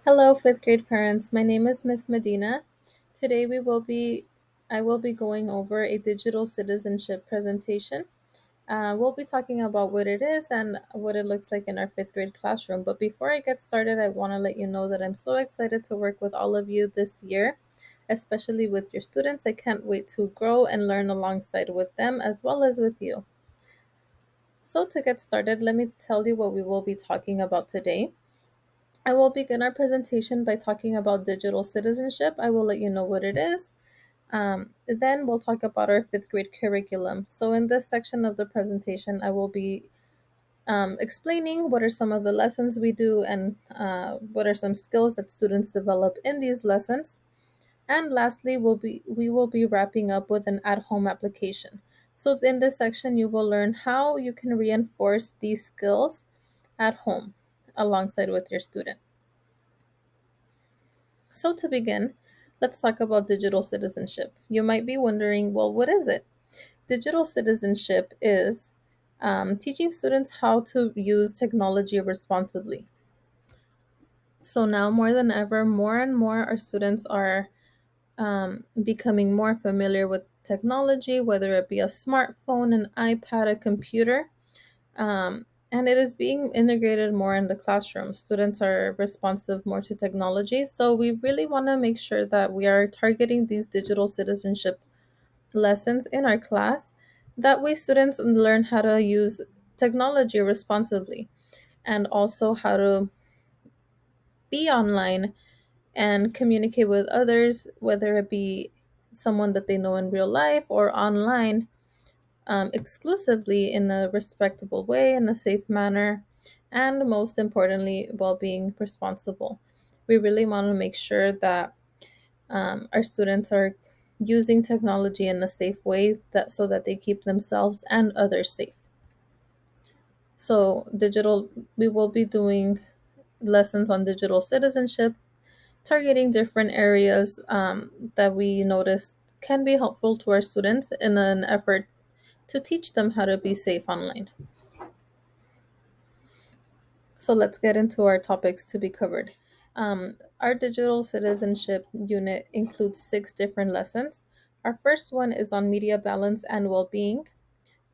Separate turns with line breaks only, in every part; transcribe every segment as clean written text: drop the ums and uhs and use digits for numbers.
Hello, fifth grade parents. My name is Miss Medina. Today I will be going over a digital citizenship presentation. We'll be talking about what it is and what it looks like in our fifth grade classroom. But before I get started, I want to let you know that I'm so excited to work with all of you this year, especially with your students. I can't wait to grow and learn alongside with them as well as with you. So to get started, let me tell you what we will be talking about today. I will begin our presentation by talking about digital citizenship. I will let you know what it is. Then we'll talk about our fifth grade curriculum. So in this section of the presentation, I will be explaining what are some of the lessons we do and what are some skills that students develop in these lessons. And lastly, we will be wrapping up with an at-home application. So in this section, you will learn how you can reinforce these skills at home alongside with your student. So, to begin, let's talk about digital citizenship. You might be wondering, well, what is it? Digital citizenship is teaching students how to use technology responsibly. So, now more than ever, more and more our students are becoming more familiar with technology, whether it be a smartphone, an iPad, a computer. And it is being integrated more in the classroom. Students are responsive more to technology. So we really want to make sure that we are targeting these digital citizenship lessons in our class. That way, students learn how to use technology responsibly and also how to be online and communicate with others, whether it be someone that they know in real life or online exclusively in a respectable way, in a safe manner, and most importantly, while being responsible. We really want to make sure that our students are using technology in a safe way that so that they keep themselves and others safe. So, we will be doing lessons on digital citizenship, targeting different areas that we notice can be helpful to our students in an effort to teach them how to be safe online. So let's get into our topics to be covered. Our digital citizenship unit includes 6 different lessons. Our first one is on media balance and well being.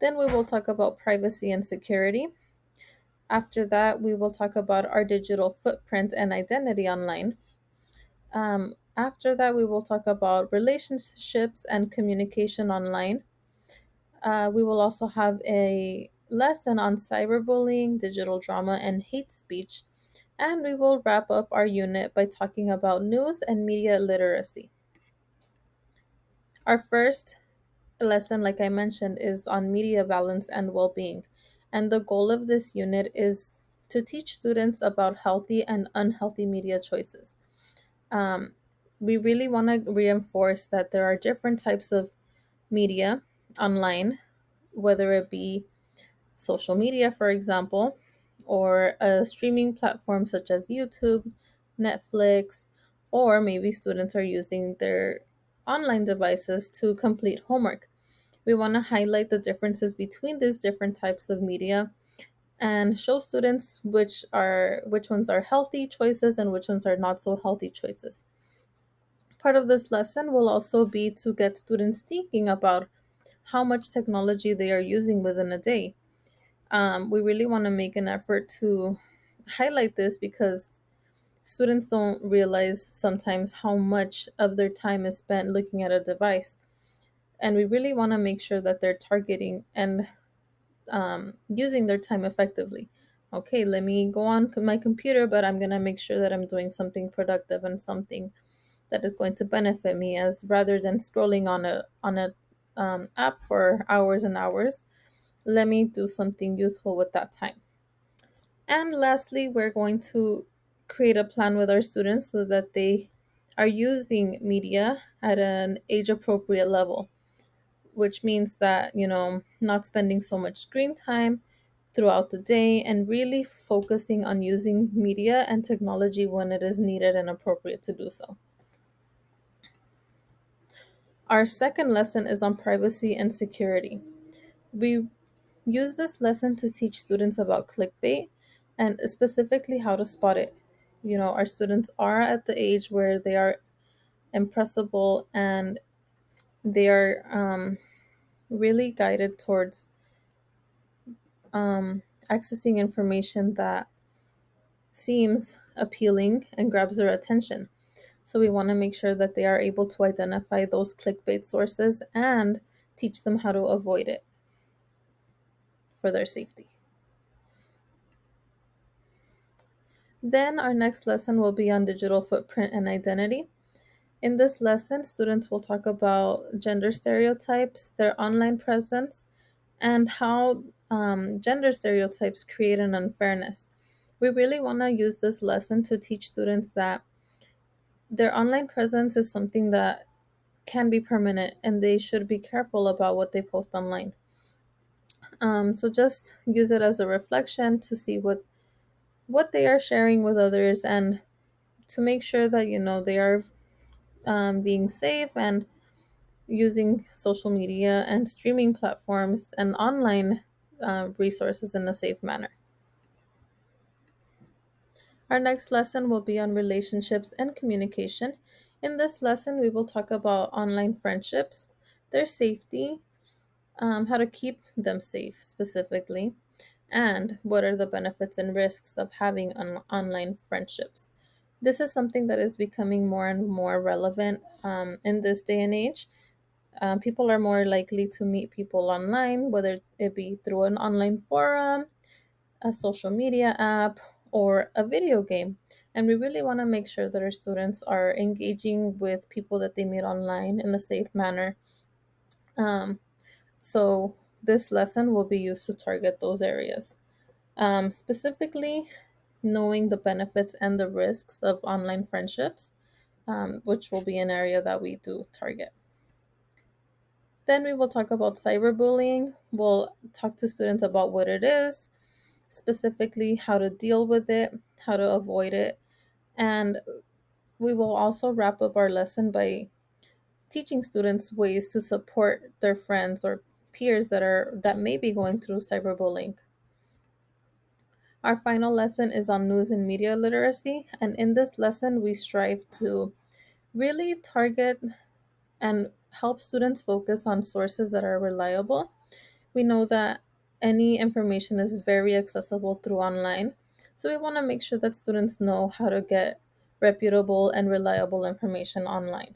Then we will talk about privacy and security. After that, we will talk about our digital footprint and identity online. After that, we will talk about relationships and communication online. We will also have a lesson on cyberbullying, digital drama, and hate speech. And we will wrap up our unit by talking about news and media literacy. Our first lesson, like I mentioned, is on media balance and well being. And the goal of this unit is to teach students about healthy and unhealthy media choices. Um, we really want to reinforce that there are different types of media online, whether it be social media, for example, or a streaming platform such as YouTube, Netflix, or maybe students are using their online devices to complete homework. We want to highlight the differences between these different types of media and show students which ones are healthy choices and which ones are not so healthy choices. Part of this lesson will also be to get students thinking about how much technology they are using within a day. We really want to make an effort to highlight this because students don't realize sometimes how much of their time is spent looking at a device. And we really want to make sure that they're targeting and using their time effectively. Okay, let me go on my computer, but I'm going to make sure that I'm doing something productive and something that is going to benefit me, as rather than scrolling on a app for hours and hours. Let me do something useful with that time. And lastly, we're going to create a plan with our students so that they are using media at an age appropriate level, which means that, not spending so much screen time throughout the day and really focusing on using media and technology when it is needed and appropriate to do so. Our second lesson is on privacy and security. We use this lesson to teach students about clickbait and specifically how to spot it. our students are at the age where they are impressible and they are really guided towards accessing information that seems appealing and grabs their attention. So we want to make sure that they are able to identify those clickbait sources and teach them how to avoid it for their safety. Then our next lesson will be on digital footprint and identity. In this lesson, students will talk about gender stereotypes, their online presence, and how gender stereotypes create an unfairness. We really want to use this lesson to teach students that their online presence is something that can be permanent and they should be careful about what they post online. So just use it as a reflection to see what they are sharing with others and to make sure that they are being safe and using social media and streaming platforms and online resources in a safe manner. Our next lesson will be on relationships and communication. In this lesson, we will talk about online friendships, their safety, how to keep them safe specifically, and what are the benefits and risks of having online friendships. This is something that is becoming more and more relevant in this day and age. People are more likely to meet people online, whether it be through an online forum, a social media app, or a video game. And we really want to make sure that our students are engaging with people that they meet online in a safe manner. Um, so, this lesson will be used to target those areas. Specifically, knowing the benefits and the risks of online friendships, which will be an area that we do target. Then we will talk about cyberbullying. We'll talk to students about what it is, specifically how to deal with it, how to avoid it, and we will also wrap up our lesson by teaching students ways to support their friends or peers that may be going through cyberbullying. Our final lesson is on news and media literacy, and in this lesson we strive to really target and help students focus on sources that are reliable. We know that any information is very accessible through online, so we want to make sure that students know how to get reputable and reliable information online.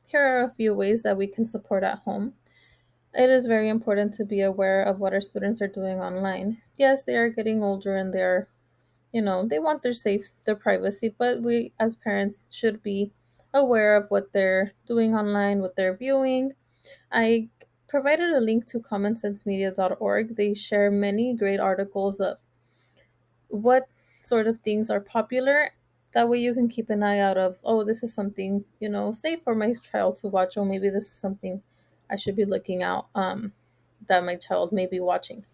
Here are a few ways that we can support at home. It is very important to be aware of what our students are doing online. Yes, they are getting older and they want their privacy, but we as parents should be aware of what they're doing online, what they're viewing. I provided a link to commonsensemedia.org. They share many great articles of what sort of things are popular. That way you can keep an eye out of, oh, this is something, safe for my child to watch, or maybe this is something I should be looking out that my child may be watching.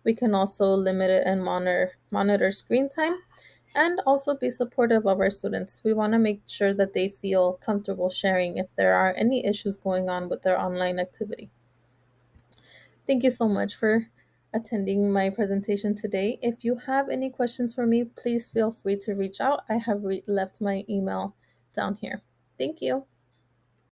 We can also limit it and monitor screen time and also be supportive of our students. We want to make sure that they feel comfortable sharing if there are any issues going on with their online activity. Thank you so much for attending my presentation today. If you have any questions for me, please feel free to reach out. I have left my email down here. Thank you.